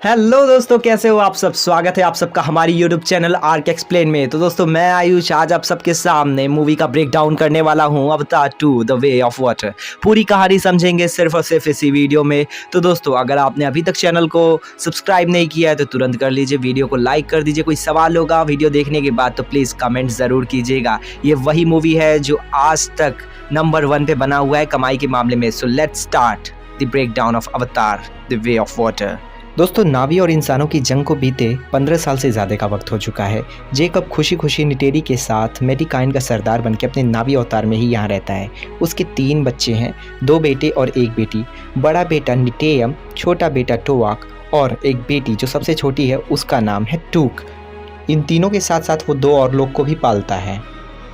Hello दोस्तों, कैसे हो आप सब। स्वागत है आप सबका हमारी यूट्यूब चैनल आर्क एक्सप्लेन में। तो दोस्तों, मैं आयुष आज आप सबके सामने मूवी का ब्रेक डाउन करने वाला हूं, अवतार 2 द वे ऑफ वाटर। पूरी कहानी समझेंगे सिर्फ और सिर्फ इसी वीडियो में। तो दोस्तों, अगर आपने अभी तक चैनल को सब्सक्राइब नहीं किया है तो तुरंत कर लीजिए, वीडियो को लाइक कर दीजिए। कोई सवाल होगा वीडियो देखने के बाद तो प्लीज़ कमेंट ज़रूर कीजिएगा। ये वही मूवी है जो आज तक नंबर 1 पे बना हुआ है कमाई के मामले में। So let's start the breakdown of Avatar the way of water. दोस्तों, नावी और इंसानों की जंग को बीते 15 साल से ज़्यादा का वक्त हो चुका है। जेकब खुशी खुशी निटेरी के साथ मेडिकाइन का सरदार बनकर अपने नावी अवतार में ही यहाँ रहता है। उसके 3 बच्चे हैं, 2 बेटे और 1 बेटी। बड़ा बेटा निटेयम, छोटा बेटा टोवाक और एक बेटी जो सबसे छोटी है उसका नाम है टूक। इन तीनों के साथ साथ वो 2 और लोग को भी पालता है।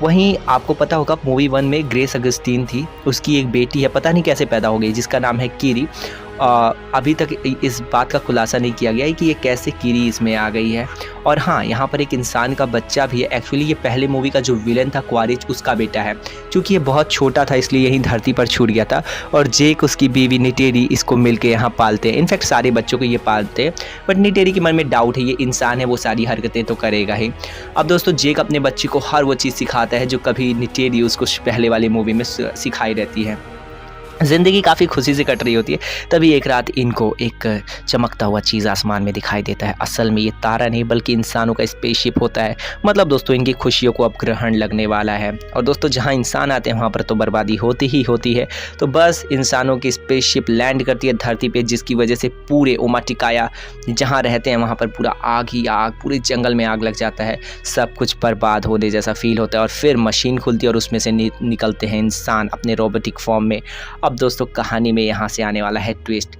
वहीं आपको पता होगा मूवी 1 में ग्रेस अगस्तीन थी, उसकी एक बेटी है, पता नहीं कैसे पैदा हो गई, जिसका नाम है कीरी। अभी तक इस बात का खुलासा नहीं किया गया है कि ये कैसे कीरी इसमें आ गई है। और हाँ, यहाँ पर एक इंसान का बच्चा भी है। एक्चुअली ये पहले मूवी का जो विलन था क्वारिच, उसका बेटा है। क्योंकि ये बहुत छोटा था इसलिए यहीं धरती पर छूट गया था। और जेक उसकी बीवी निटेरी इसको मिलके यहाँ पालते हैं। इनफैक्ट सारे बच्चों को ये पालते हैं, बट निटेरी के मन में डाउट है, ये इंसान है, वो सारी हरकतें तो करेगा ही। अब दोस्तों, जेक अपने बच्चे को हर वो चीज़ सिखाता है जो कभी निटेरी उसको पहले वाली मूवी में सिखाई रहती है। ज़िंदगी काफ़ी खुशी से कट रही होती है, तभी एक रात इनको एक चमकता हुआ चीज़ आसमान में दिखाई देता है। असल में ये तारा नहीं बल्कि इंसानों का स्पेसशिप होता है। मतलब दोस्तों, इनकी खुशियों को अब ग्रहण लगने वाला है। और दोस्तों, जहाँ इंसान आते हैं वहाँ पर तो बर्बादी होती ही होती है। तो बस इंसानों की स्पेसशिप लैंड करती है धरती पे, जिसकी वजह से पूरे ओमाटिकाया जहाँ रहते हैं वहाँ पर पूरा आग ही आग, पूरे जंगल में आग लग जाता है। सब कुछ बर्बाद होने जैसा फील होता है। और फिर मशीन खुलती है और उसमें से निकलते हैं इंसान अपने रोबोटिक फॉर्म में। अब दोस्तों, कहानी में यहाँ से आने वाला है ट्विस्ट।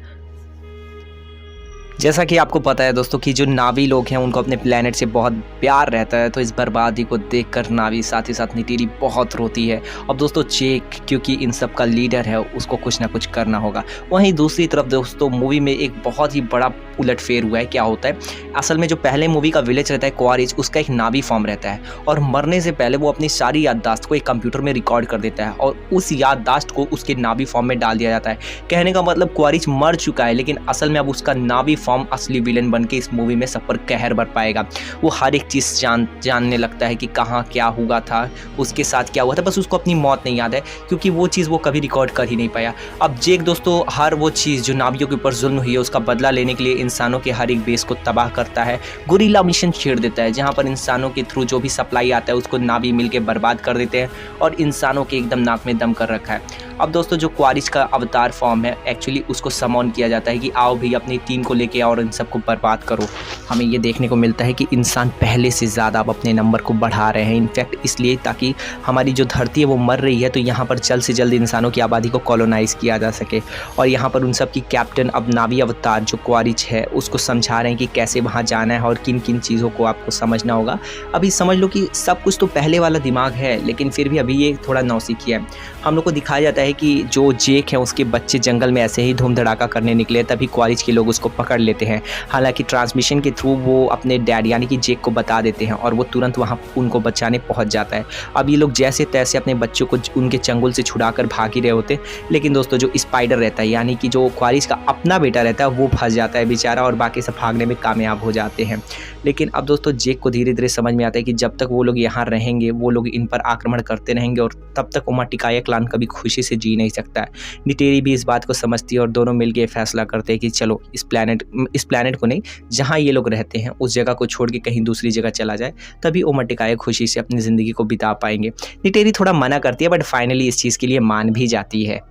जैसा कि आपको पता है दोस्तों कि जो नावी लोग हैं उनको अपने प्लेनेट से बहुत प्यार रहता है। तो इस बर्बादी को देखकर नावी साथ ही साथ निटेरी बहुत रोती है। अब दोस्तों, जेक क्योंकि इन सब का लीडर है, उसको कुछ ना कुछ करना होगा। वहीं दूसरी तरफ दोस्तों, मूवी में एक बहुत ही बड़ा उलटफेर हुआ है। क्या होता है, असल में जो पहले मूवी का विलेज रहता है क्वारिच, उसका एक नावी फॉर्म रहता है। और मरने से पहले वो अपनी सारी याददाश्त को एक कंप्यूटर में रिकॉर्ड कर देता है और उस याददाश्त को उसके नावी फॉर्म में डाल दिया जाता है। कहने का मतलब क्वारिच मर चुका है, लेकिन असल में अब उसका नावी फॉर्म असली विलेन बन के इस मूवी में सब पर कहर बरपाएगा। वो हर एक चीज़ जानने लगता है कि कहाँ क्या हुआ था, उसके साथ क्या हुआ था। बस उसको अपनी मौत नहीं याद है, क्योंकि वो चीज़ वो कभी रिकॉर्ड कर ही नहीं पाया। अब जेक दोस्तों हर वो चीज़ जो नावियों के ऊपर जुल्म हुई है उसका बदला लेने के लिए इंसानों के हर एक बेस को तबाह करता है। गुरिल्ला मिशन छेड़ देता है, जहाँ पर इंसानों के थ्रू जो भी सप्लाई आता है उसको नावी मिल के बर्बाद कर देते हैं और इंसानों के एकदम नाक में दम कर रखा है। अब दोस्तों, जो क्वारिच का अवतार फॉर्म है, एक्चुअली उसको समॉन किया जाता है कि आओ भी अपनी टीम को लेके आओ और इन सबको बर्बाद करो। हमें ये देखने को मिलता है कि इंसान पहले से ज़्यादा अब अपने नंबर को बढ़ा रहे हैं। इनफैक्ट इसलिए ताकि हमारी जो धरती है वो मर रही है, तो यहाँ पर जल्द से जल्द इंसानों की आबादी को कॉलोनाइज़ किया जा सके। और यहाँ पर उन सब की कैप्टन अब नावी अवतार जो क्वारिच है उसको समझा रहे हैं कि कैसे वहाँ जाना है और किन किन चीज़ों को आपको समझना होगा। अभी समझ लो कि सब कुछ तो पहले वाला दिमाग है, लेकिन फिर भी अभी ये थोड़ा नौसिखिया है। हम लोग को दिखाया जाता है कि जो जेक है उसके बच्चे जंगल में ऐसे ही धूम धड़ाका करने निकले, तभी क्वारिच के लोग उसको पकड़ लेते हैं। हालांकि ट्रांसमिशन के थ्रू वो अपने डैड यानी कि जेक को बता देते हैं और वो तुरंत वहाँ उनको बचाने पहुँच जाता है। अब ये लोग जैसे तैसे अपने बच्चों को उनके चंगुल से छुड़ाकर भाग ही रहे होते, लेकिन दोस्तों जो स्पाइडर रहता है यानी कि जो क्वारिच का अपना बेटा रहता है वो फंस जाता है बेचारा, और बाकी सब भागने में कामयाब हो जाते हैं। लेकिन अब दोस्तों, जेक को धीरे धीरे समझ में आता है कि जब तक वो लोग यहाँ रहेंगे वो लोग इन पर आक्रमण करते रहेंगे और तब तक ओमाटिकाया क्लान कभी खुशी से जी नहीं सकता है। निटेरी भी इस बात को समझती है और दोनों मिलकर फैसला करते हैं कि चलो इस प्लैनेट को नहीं, जहाँ ये लोग रहते हैं उस जगह को छोड़ के कहीं दूसरी जगह चला जाए, तभी ओमाटिकाया खुशी से अपनी ज़िंदगी को बिता पाएंगे। निटेरी थोड़ा मना करती है, बट फाइनली इस चीज़ के लिए मान भी जाती है।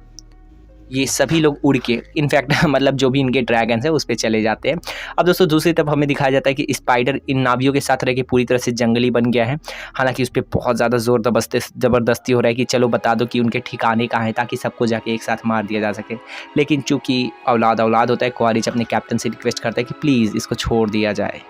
ये सभी लोग उड़ के इनफैक्ट मतलब जो भी इनके ड्रैगन्स है उस पर चले जाते हैं। अब दोस्तों, दूसरी तरफ हमें दिखाया जाता है कि स्पाइडर इन नावियों के साथ रह के पूरी तरह से जंगली बन गया है। हालांकि उस पर बहुत ज़्यादा जोर ज़बरदस्ती हो रहा है कि चलो बता दो कि उनके ठिकाने कहाँ हैं, ताकि सबको जाके एक साथ मार दिया जा सके। लेकिन चूंकि औलाद होता है, क्वारिच अपने कैप्टन से रिक्वेस्ट करता है कि प्लीज़ इसको छोड़ दिया जाए।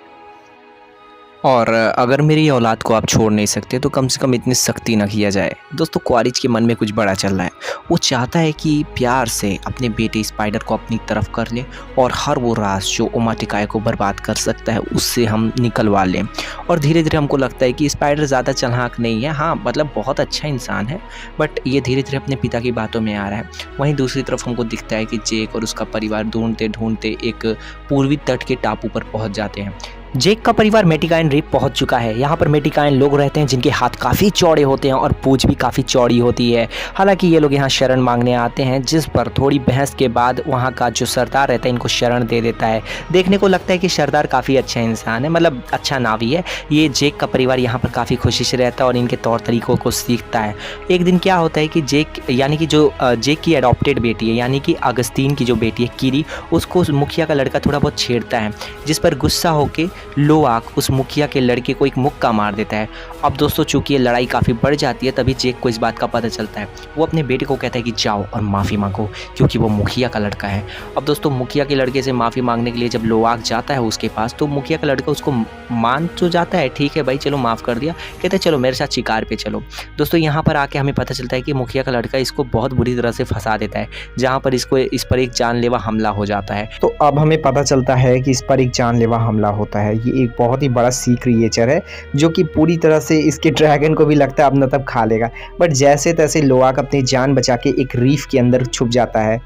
और अगर मेरी औलाद को आप छोड़ नहीं सकते तो कम से कम इतनी सख्ती ना किया जाए। दोस्तों क्वारिज के मन में कुछ बड़ा चल रहा है। वो चाहता है कि प्यार से अपने बेटे स्पाइडर को अपनी तरफ कर ले और हर वो राज जो ओमाटिकाई को बर्बाद कर सकता है उससे हम निकलवा लें। और धीरे धीरे हमको लगता है कि स्पाइडर ज़्यादा चालाक नहीं है, हाँ मतलब बहुत अच्छा इंसान है, बट ये धीरे धीरे अपने पिता की बातों में आ रहा है। वहीं दूसरी तरफ हमको दिखता है कि जेक और उसका परिवार ढूंढते ढूंढते एक पूर्वी तट के टापू पर पहुंच जाते हैं। जेक का परिवार मेटिकाइन रीफ पहुंच चुका है। यहाँ पर मेटिकाइन लोग रहते हैं जिनके हाथ काफ़ी चौड़े होते हैं और पूंछ भी काफ़ी चौड़ी होती है। हालांकि ये लोग यहाँ शरण मांगने आते हैं, जिस पर थोड़ी बहस के बाद वहाँ का जो सरदार रहता है इनको शरण दे देता है। देखने को लगता है कि सरदार काफ़ी अच्छा इंसान है, मतलब अच्छा नावी है। ये जेक का परिवार यहाँ पर काफ़ी खुशी से रहता है और इनके तौर तरीक़ों को सीखता है। एक दिन क्या होता है कि जेक यानी कि जो जेक की एडॉप्टेड बेटी है यानी कि अगस्तीन की जो बेटी है कीरी, उसको मुखिया का लड़का थोड़ा बहुत छेड़ता है, जिस पर गुस्सा होकर लोआक उस मुखिया के लड़के को एक मुक्का मार देता है। अब दोस्तों चूंकि ये लड़ाई काफ़ी बढ़ जाती है, तभी जेक को इस बात का पता चलता है। वो अपने बेटे को कहता है कि जाओ और माफ़ी मांगो, क्योंकि वो मुखिया का लड़का है। अब दोस्तों मुखिया के लड़के से माफ़ी मांगने के लिए जब लोआक जाता है उसके पास, तो मुखिया का लड़का उसको मान तो जाता है, ठीक है भाई चलो माफ़ कर दिया, कहते हैं चलो मेरे साथ शिकार पे चलो। दोस्तों यहाँ पर आके हमें पता चलता है कि मुखिया का लड़का इसको बहुत बुरी तरह से फंसा देता है, जहाँ पर इस पर एक जानलेवा हमला हो जाता है। तो अब हमें पता चलता है कि इस पर एक जानलेवा हमला होता है। ये एक बहुत ही बड़ा सी क्रिएचर है जो कि पूरी तरह से इसके ड्रैगन को भी लगता है अब न तब खा लेगा, बट जैसे तैसे लोआक अपनी जान बचा के एक रीफ के अंदर छुप जाता है।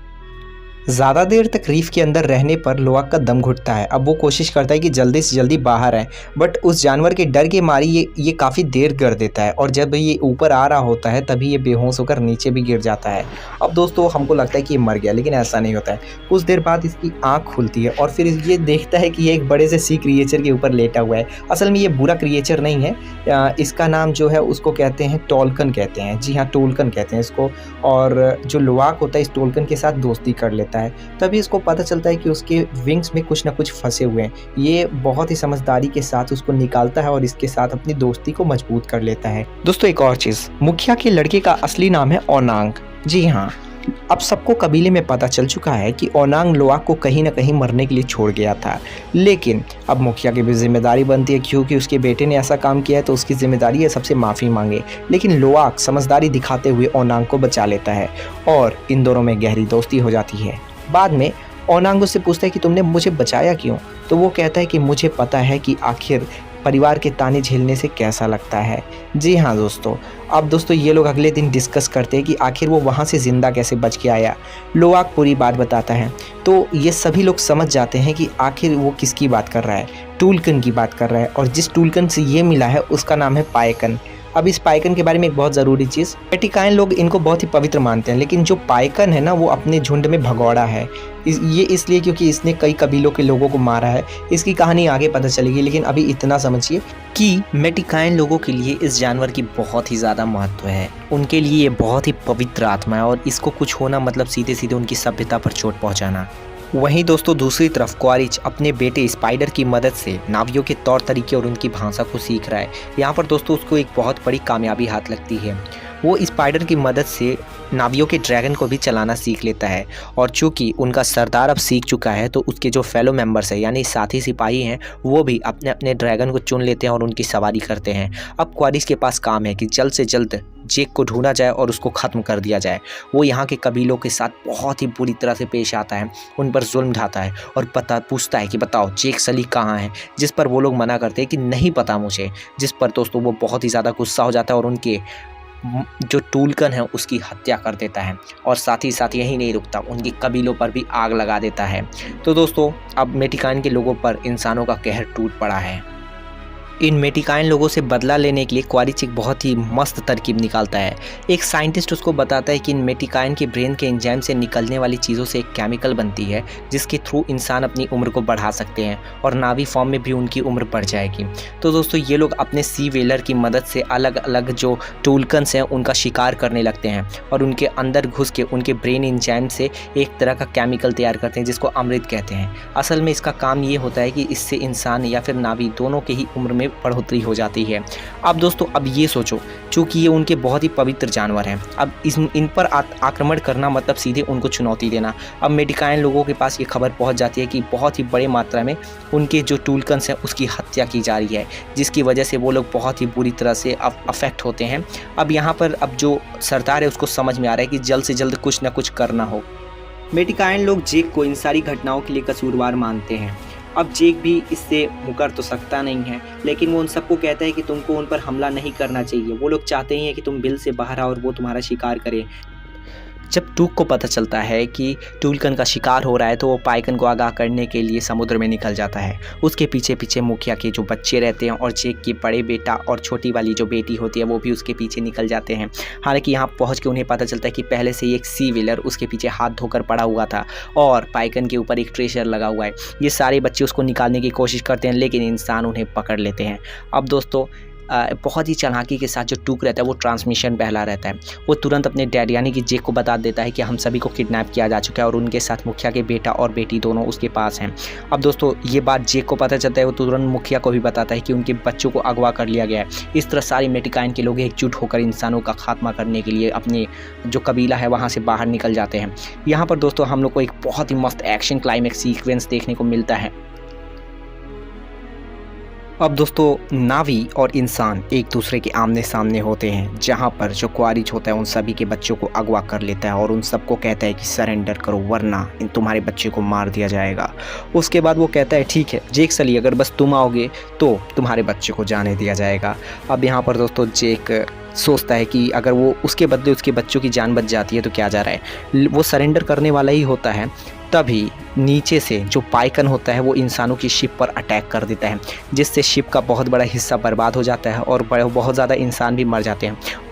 ज़्यादा देर तक रीफ के अंदर रहने पर लोआक का दम घुटता है। अब वो कोशिश करता है कि जल्दी से जल्दी बाहर आए, बट उस जानवर के डर के मारी ये काफ़ी देर कर देता है और जब ये ऊपर आ रहा होता है तभी ये बेहोश होकर नीचे भी गिर जाता है। अब दोस्तों हमको लगता है कि ये मर गया, लेकिन ऐसा नहीं होता है। कुछ देर बाद इसकी आँख खुलती है और फिर ये देखता है कि ये एक बड़े से सी क्रिएचर के ऊपर लेटा हुआ है। असल में ये बुरा क्रिएचर नहीं है, इसका नाम जो है उसको कहते हैं टोल्कन कहते हैं। जी हाँ, टोल्कन कहते हैं इसको। और जो लोआक होता है इस टोल्कन के साथ दोस्ती कर लेता है। तभी इसको पता चलता है कि उसके विंग्स में कुछ ना कुछ फंसे हुए हैं। ये बहुत ही समझदारी के साथ उसको निकालता है और इसके साथ अपनी दोस्ती को मजबूत कर लेता है। दोस्तों एक और चीज़, मुखिया के लड़के का असली नाम है ओनांग। जी हाँ, अब सबको कबीले में पता चल चुका है कि ओनांग लोआक को कहीं ना कहीं मरने के लिए छोड़ गया था, लेकिन अब मुखिया की भी जिम्मेदारी बनती है, क्योंकि उसके बेटे ने ऐसा काम किया है तो उसकी जिम्मेदारी है सबसे माफ़ी मांगे। लेकिन लोआक समझदारी दिखाते हुए ओनांग को बचा लेता है और इन दोनों में गहरी दोस्ती हो जाती है। बाद में ओनांग उससे पूछता है कि तुमने मुझे बचाया क्यों, तो वो कहता है कि मुझे पता है कि आखिर परिवार के ताने झेलने से कैसा लगता है। जी हाँ दोस्तों, अब दोस्तों ये लोग अगले दिन डिस्कस करते हैं कि आखिर वो वहाँ से ज़िंदा कैसे बच के आया। लोआक पूरी बात बताता है तो ये सभी लोग समझ जाते हैं कि आखिर वो किसकी बात कर रहा है। टूलकन की बात कर रहा है, और जिस टूलकन से ये मिला है उसका नाम है पायकन। अब इस पायकन के बारे में एक बहुत ज़रूरी चीज़, मेटिकाइन लोग इनको बहुत ही पवित्र मानते हैं, लेकिन जो पायकन है ना वो अपने झुंड में भगौड़ा है। ये इसलिए क्योंकि इसने कई कबीलों के लोगों को मारा है। इसकी कहानी आगे पता चलेगी, लेकिन अभी इतना समझिए कि मेटिकाइन लोगों के लिए इस जानवर की बहुत ही ज़्यादा महत्व है। उनके लिए ये बहुत ही पवित्र आत्मा है और इसको कुछ होना मतलब सीधे सीधे उनकी सभ्यता पर चोट पहुँचाना। वहीं दोस्तों दूसरी तरफ क्वारिज अपने बेटे स्पाइडर की मदद से नावियों के तौर तरीके और उनकी भाषा को सीख रहा है। यहाँ पर दोस्तों उसको एक बहुत बड़ी कामयाबी हाथ लगती है। वो स्पाइडर की मदद से नावियों के ड्रैगन को भी चलाना सीख लेता है, और चूंकि उनका सरदार अब सीख चुका है तो उसके जो फेलो मेंबर्स हैं यानी साथी सिपाही हैं वो भी अपने अपने ड्रैगन को चुन लेते हैं और उनकी सवारी करते हैं। अब क्वारिज के पास काम है कि जल्द से जल्द जेक को ढूंढा जाए और उसको ख़त्म कर दिया जाए। वो यहाँ के कबीलों के साथ बहुत ही बुरी तरह से पेश आता है, उन पर जुल्म ढाता है और पूछता है कि बताओ जेक सली कहाँ है, जिस पर वो लोग मना करते हैं कि नहीं पता मुझे। जिस पर दोस्तों वो बहुत ही ज़्यादा गुस्सा हो जाता है और उनके जो टूलकन है उसकी हत्या कर देता है, और साथ ही साथ यही नहीं रुकता, उनकी कबीलों पर भी आग लगा देता है। तो दोस्तों अब मेटिकाइन के लोगों पर इंसानों का कहर टूट पड़ा है। इन मेटिकाइन लोगों से बदला लेने के लिए क्वारिच एक बहुत ही मस्त तरकीब निकालता है। एक साइंटिस्ट उसको बताता है कि इन मेटिकाइन के ब्रेन के एंजाइम से निकलने वाली चीज़ों से एक केमिकल बनती है जिसके थ्रू इंसान अपनी उम्र को बढ़ा सकते हैं और नावी फॉर्म में भी उनकी उम्र बढ़ जाएगी। तो दोस्तों ये लोग अपने सी वेलर की मदद से अलग अलग जो टूलकन्स हैं उनका शिकार करने लगते हैं और उनके अंदर घुस के उनके ब्रेन एंजाइम से एक तरह का केमिकल तैयार करते हैं जिसको अमृत कहते हैं। असल में इसका काम ये होता है कि इससे इंसान या फिर नावी दोनों के ही उम्र में में बढ़ोतरी हो जाती है। अब दोस्तों अब ये सोचो, चूँकि ये उनके बहुत ही पवित्र जानवर हैं, अब इन पर आक्रमण करना मतलब सीधे उनको चुनौती देना। अब मेडिकाइन लोगों के पास ये खबर पहुंच जाती है कि बहुत ही बड़ी मात्रा में उनके जो टूलकन्स हैं उसकी हत्या की जा रही है, जिसकी वजह से वो लोग बहुत ही बुरी तरह से अफेक्ट होते हैं। अब यहाँ पर अब जो सरदार है उसको समझ में आ रहा है कि जल्द से जल्द कुछ ना कुछ करना हो। मेडिकाइन लोग जेक को इन सारी घटनाओं के लिए कसूरवार मानते हैं। अब जेक भी इससे मुकर तो सकता नहीं है, लेकिन वो उन सबको कहता है कि तुमको उन पर हमला नहीं करना चाहिए। वो लोग चाहते ही हैं कि तुम बिल से बाहर आओ और वो तुम्हारा शिकार करे। जब टूक को पता चलता है कि टूलकन का शिकार हो रहा है तो वो पाइकन को आगाह करने के लिए समुद्र में निकल जाता है। उसके पीछे पीछे मुखिया के जो बच्चे रहते हैं और जेक के बड़े बेटा और छोटी वाली जो बेटी होती है वो भी उसके पीछे निकल जाते हैं। हालांकि यहाँ पहुँच के उन्हें पता चलता है कि पहले से ही एक सी व्हीलर उसके पीछे हाथ धोकर पड़ा हुआ था और पाइकन के ऊपर एक ट्रेशर लगा हुआ है। ये सारे बच्चे उसको निकालने की कोशिश करते हैं, लेकिन इंसान उन्हें पकड़ लेते हैं। अब दोस्तों बहुत ही चालाकी के साथ जो टूक रहता है वो ट्रांसमिशन बहला रहता है। वो तुरंत अपने डैड यानी कि जेक को बता देता है कि हम सभी को किडनैप किया जा चुका है और उनके साथ मुखिया के बेटा और बेटी दोनों उसके पास हैं। अब दोस्तों ये बात जेक को पता चलता है, वो तुरंत मुखिया को भी बताता है कि उनके बच्चों को अगवा कर लिया गया है। इस तरह सारी मेडिकाइन के लोग एकजुट होकर इंसानों का खात्मा करने के लिए अपने जो कबीला है वहाँ से बाहर निकल जाते हैं। यहाँ पर दोस्तों हम लोग को एक बहुत ही मस्त एक्शन क्लाइमेक्स सीक्वेंस देखने को मिलता है। अब दोस्तों नावी और इंसान एक दूसरे के आमने सामने होते हैं, जहां पर जो क्वारिज होता है उन सभी के बच्चों को अगवा कर लेता है और उन सबको कहता है कि सरेंडर करो वरना इन तुम्हारे बच्चे को मार दिया जाएगा। उसके बाद वो कहता है ठीक है जेक सली, अगर बस तुम आओगे तो तुम्हारे बच्चे को जाने दिया जाएगा। अब यहाँ पर दोस्तों जेक सोचता है कि अगर वो उसके बदले उसके बच्चों की जान बच जाती है तो क्या जा रहा है, वो सरेंडर करने वाला ही होता है। तभी नीचे से जो पाइकन होता है वो इंसानों की शिप पर अटैक कर देता है, जिससे शिप का बहुत बड़ा हिस्सा बर्बाद हो जाता है और बहुत ज़्यादा इंसान भी मर जाते हैं।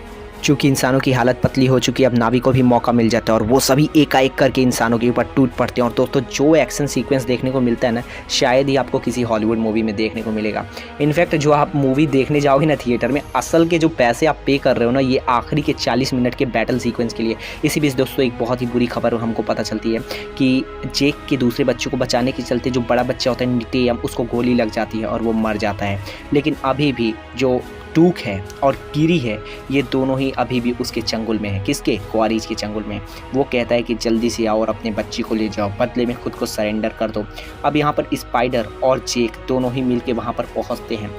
चूँकि इंसानों की हालत पतली हो चुकी है, अब नावी को भी मौका मिल जाता है और वो सभी एकाएक करके इंसानों के ऊपर टूट पड़ते हैं। और दोस्तों जो एक्शन सीक्वेंस देखने को मिलता है ना, शायद ही आपको किसी हॉलीवुड मूवी में देखने को मिलेगा। इनफैक्ट जो आप मूवी देखने जाओगे ना थिएटर में, असल के जो पैसे आप पे कर रहे हो ना, ये आखिरी के 40 मिनट के बैटल सीक्वेंस के लिए। इसी बीच दोस्तों एक बहुत ही बुरी खबर हमको पता चलती है कि जेक के दूसरे बच्चों को बचाने के चलते जो बड़ा बच्चा होता है निटेयम, उसको गोली लग जाती है और वो मर जाता है। लेकिन अभी भी जो टूक है और कीरी है, ये दोनों ही अभी भी उसके चंगुल में है। किसके? क्वारीज के चंगुल में। वो कहता है कि जल्दी से आओ और अपने बच्ची को ले जाओ, बदले में खुद को सरेंडर कर दो। अब यहाँ पर स्पाइडर और जेक दोनों ही मिलके वहाँ पर पहुँचते हैं।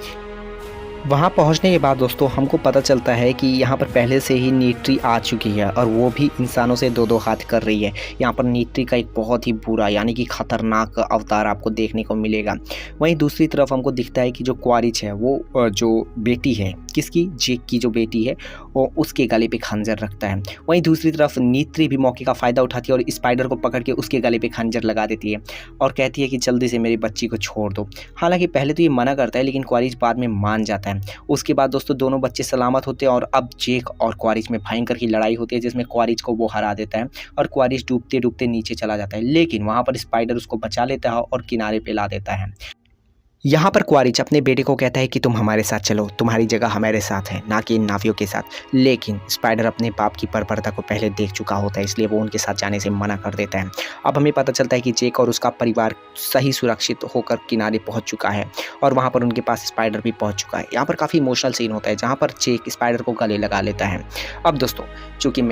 वहाँ पहुँचने के बाद दोस्तों हमको पता चलता है कि यहाँ पर पहले से ही नीट्री आ चुकी है और वो भी इंसानों से दो दो हाथ कर रही है। यहाँ पर नीट्री का एक बहुत ही बुरा यानी कि ख़तरनाक अवतार आपको देखने को मिलेगा। वहीं दूसरी तरफ हमको दिखता है कि जो क्वारिज है वो जो बेटी है, किसकी? जेक की जो बेटी है, वो उसके गले पे खंजर रखता है। वहीं दूसरी तरफ नीट्री भी मौके का फ़ायदा उठाती है और स्पाइडर को पकड़ के उसके गले पे खंजर लगा देती है और कहती है कि जल्दी से मेरी बच्ची को छोड़ दो। हालाँकि पहले तो ये मना करता है, लेकिन क्वारिज बाद में मान जाता है। उसके बाद दोस्तों दोनों बच्चे सलामत होते हैं और अब जेक और क्वारिज में भयंकर की लड़ाई होती है, जिसमें क्वारिज को वो हरा देता है और क्वारिज डूबते डूबते नीचे चला जाता है। लेकिन वहाँ पर स्पाइडर उसको बचा लेता है और किनारे पे ला देता है। यहाँ पर क्वारिज अपने बेटे को कहता है कि तुम हमारे साथ चलो, तुम्हारी जगह हमारे साथ है, ना कि इन नावियों के साथ। लेकिन स्पाइडर अपने बाप की बर्बरता को पहले देख चुका होता है, इसलिए वो उनके साथ जाने से मना कर देता है। अब हमें पता चलता है कि जेक और उसका परिवार सही सुरक्षित होकर किनारे पहुँच चुका है और वहाँ पर उनके पास स्पाइडर भी पहुँच चुका है। यहाँ पर काफ़ी इमोशनल सीन होता है जहाँ पर जेक स्पाइडर को गले लगा लेता है। अब दोस्तों चूँकि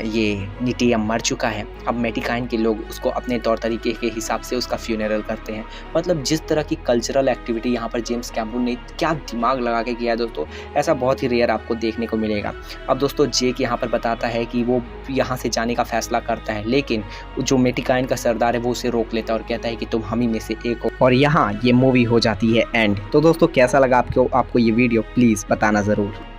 ये नीटियम मर चुका है, अब मेडिकाइन के लोग उसको अपने तौर तरीके के हिसाब से उसका फ्यूनरल करते हैं। मतलब जिस तरह की कल्चरल एक्टिविटी यहाँ पर जेम्स कैमरून ने क्या दिमाग लगा के किया है दोस्तों, ऐसा बहुत ही रेयर आपको देखने को मिलेगा। अब दोस्तों जेक यहाँ पर बताता है कि वो यहाँ से जाने का फैसला करता है, लेकिन जो मेडिकाइन का सरदार है वो उसे रोक लेता है और कहता है कि तुम हम ही में से एक हो। और यहाँ ये मूवी हो जाती है एंड। तो दोस्तों कैसा लगा आपको ये वीडियो, प्लीज़ बताना ज़रूर।